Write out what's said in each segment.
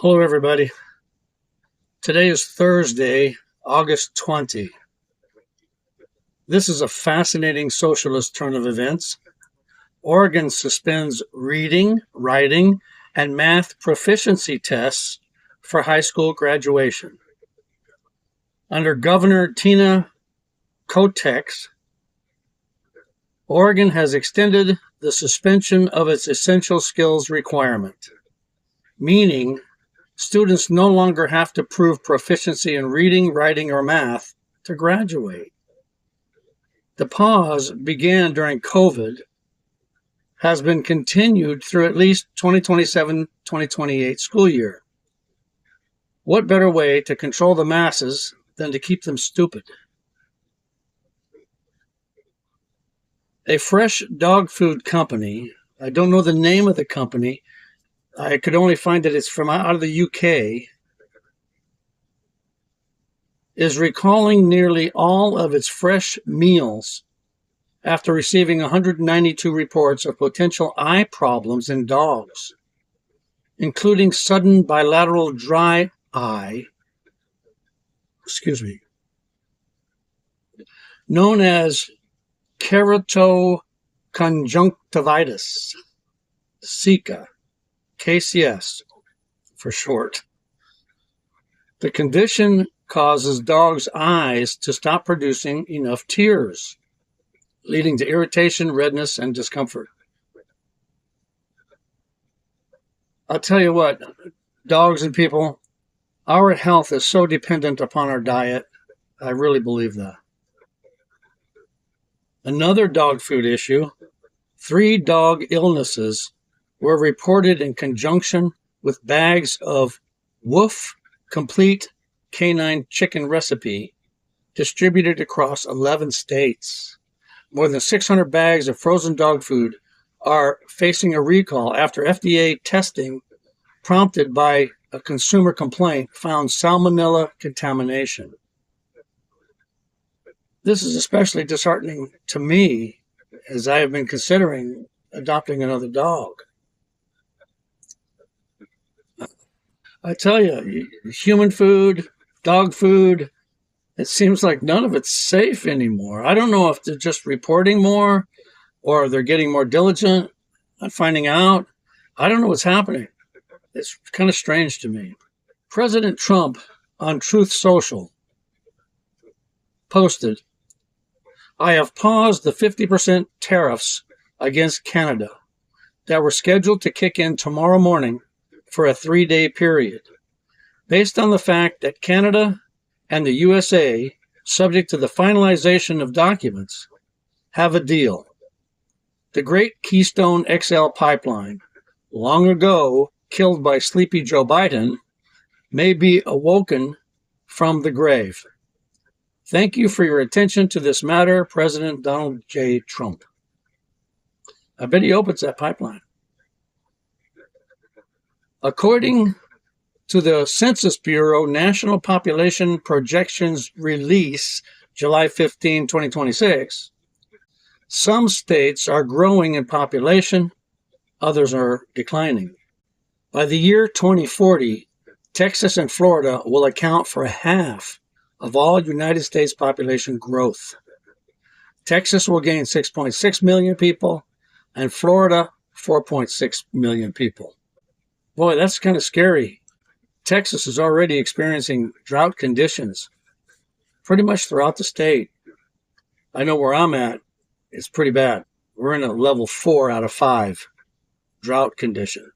Hello, everybody. Today is Thursday, August 20. This is a fascinating socialist turn of events. Oregon suspends reading, writing, and math proficiency tests for high school graduation. Under Governor Tina Kotek's, Oregon has extended the suspension of its essential skills requirement, meaning students no longer have to prove proficiency in reading, writing, or math to graduate. The pause began during COVID, has been continued through at least 2027-2028 school year. What better way to control the masses than to keep them stupid? A fresh dog food company, I don't know the name of the company, I could only find that it's from out of the UK, is recalling nearly all of its fresh meals after receiving 192 reports of potential eye problems in dogs, including sudden bilateral dry eye, known as keratoconjunctivitis, SICA. KCS for short. The condition causes dogs' eyes to stop producing enough tears, leading to irritation, redness, and discomfort. I'll tell you what, dogs and people, our health is so dependent upon our diet. I really believe that. Another dog food issue, 3 dog illnesses were reported in conjunction with bags of Woof Complete Canine Chicken Recipe distributed across 11 states. More than 600 bags of frozen dog food are facing a recall after FDA testing prompted by a consumer complaint found salmonella contamination. This is especially disheartening to me as I have been considering adopting another dog. I tell you, human food, dog food, it seems like none of it's safe anymore. I don't know if they're just reporting more or they're getting more diligent on finding out. I don't know what's happening. It's kind of strange to me. President Trump on Truth Social posted, "I have paused the 50% tariffs against Canada that were scheduled to kick in tomorrow morning for a 3-day period, based on the fact that Canada and the USA, subject to the finalization of documents, have a deal. The Great Keystone XL pipeline, long ago killed by sleepy Joe Biden, may be awoken from the grave. Thank you for your attention to this matter, President Donald J. Trump." I bet he opens that pipeline. According to the Census Bureau National Population Projections release, July 15, 2026, some states are growing in population, others are declining. By the year 2040, Texas and Florida will account for half of all United States population growth. Texas will gain 6.6 million people, and Florida 4.6 million people. Boy, that's kind of scary. Texas is already experiencing drought conditions pretty much throughout the state. I know where I'm at, it's pretty bad. We're in a level 4 out of 5 drought condition.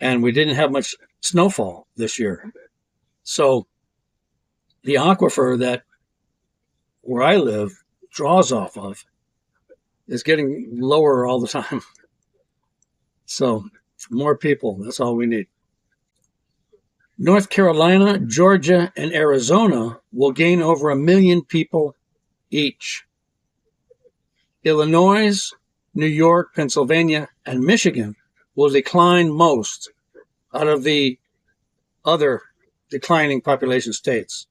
And we didn't have much snowfall this year. So the aquifer that where I live draws off of is getting lower all the time. So more people, that's all we need. North Carolina, Georgia, and Arizona will gain over 1 million people each. Illinois, New York, Pennsylvania, and Michigan will decline most out of the other declining population states.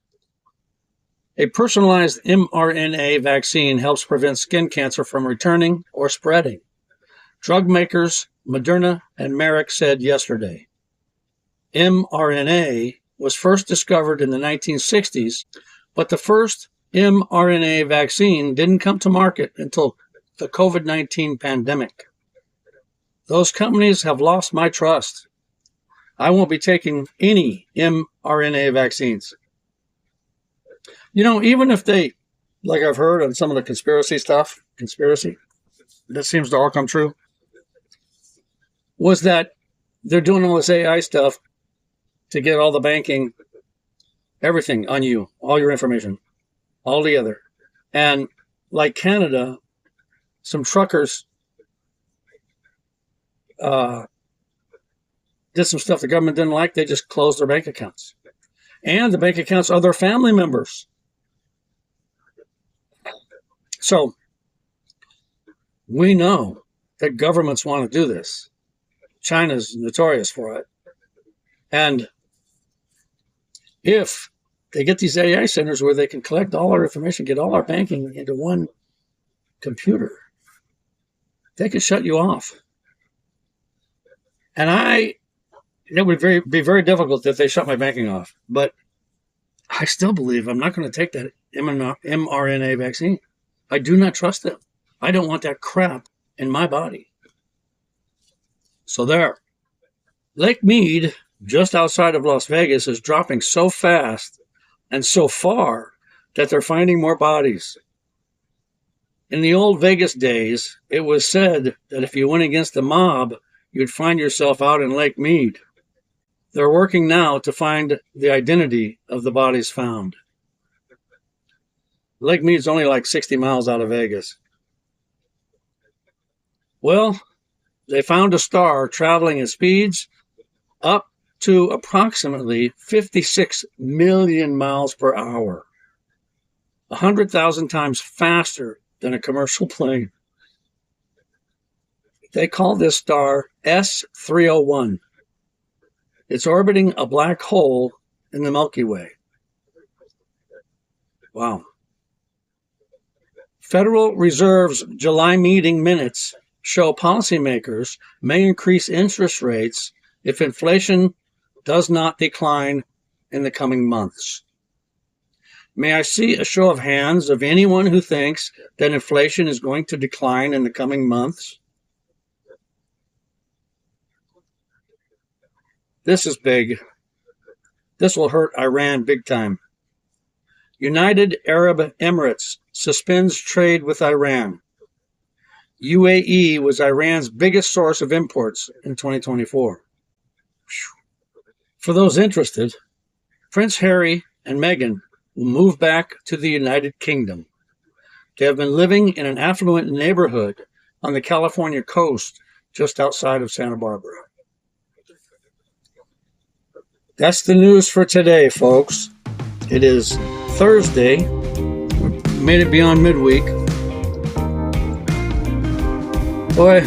A personalized mRNA vaccine helps prevent skin cancer from returning or spreading, drug makers Moderna and Merck said yesterday. mRNA was first discovered in the 1960s, but the first mRNA vaccine didn't come to market until the COVID-19 pandemic. Those companies have lost my trust. I won't be taking any mRNA vaccines. Even if they, like I've heard on some of the conspiracy that seems to all come true, was that they're doing all this AI stuff to get all the banking, everything on you, all your information, all together. And like Canada, some truckers did some stuff the government didn't like. They just closed their bank accounts. And the bank accounts are their family members. So we know that governments want to do this. China's notorious for it. And if they get these AI centers where they can collect all our information, get all our banking into one computer, they can shut you off. And it would be very difficult if they shut my banking off. But I still believe I'm not going to take that mRNA vaccine. I do not trust them. I don't want that crap in my body. So there. Lake Mead, just outside of Las Vegas, is dropping so fast and so far that they're finding more bodies. In the old Vegas days, it was said that if you went against the mob, you'd find yourself out in Lake Mead. They're working now to find the identity of the bodies found. Lake Mead's only like 60 miles out of Vegas. Well, they found a star traveling at speeds up to approximately 56 million miles per hour, 100,000 times faster than a commercial plane. They call this star S301. It's orbiting a black hole in the Milky Way. Wow. Federal Reserve's July meeting minutes show policymakers may increase interest rates if inflation does not decline in the coming months. May I see a show of hands of anyone who thinks that inflation is going to decline in the coming months? This is big. This will hurt Iran big time. United Arab Emirates suspends trade with Iran. UAE was Iran's biggest source of imports in 2024. For those interested, Prince Harry and Meghan will move back to the United Kingdom. They have been living in an affluent neighborhood on the California coast just outside of Santa Barbara. That's the news for today, folks. It is Thursday. We made it beyond midweek. Boy,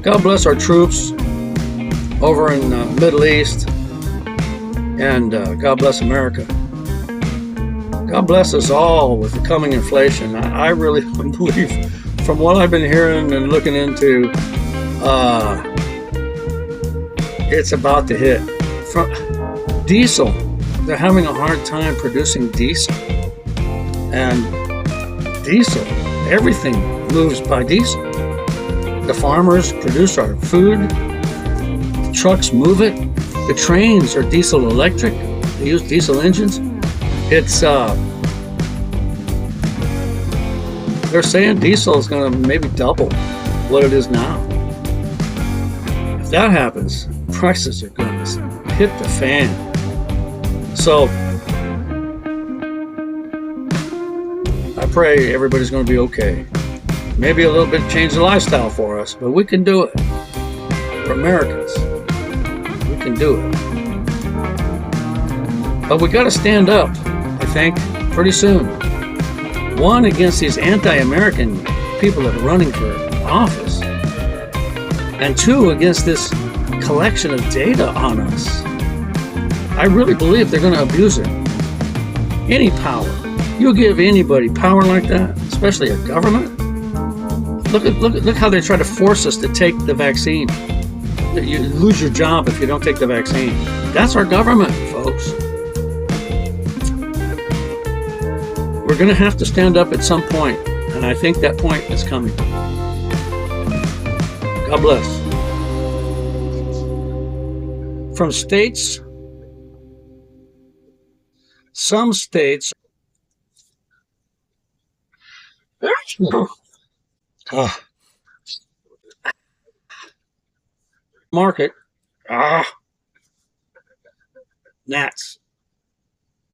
God bless our troops over in the Middle East, and God bless America. God bless us all with the coming inflation. I really believe, from what I've been hearing and looking into, it's about to hit. From diesel, they're having a hard time producing diesel. And diesel, everything moves by diesel. The farmers produce our food. The trucks move it. The trains are diesel electric. They use diesel engines. It's they're saying diesel is going to maybe double what it is now. If that happens, prices are going to hit the fan. So I pray everybody's going to be okay. Maybe a little bit change the lifestyle for us, but we can do it. We're Americans. We can do it. But we got to stand up, I think, pretty soon. One, against these anti-American people that are running for office. And two, against this collection of data on us. I really believe they're going to abuse it. Any power. You give anybody power like that, especially a government. Look how they try to force us to take the vaccine. You lose your job if you don't take the vaccine. That's our government, folks. We're going to have to stand up at some point, and I think that point is coming. God bless. From states, some states market gnats.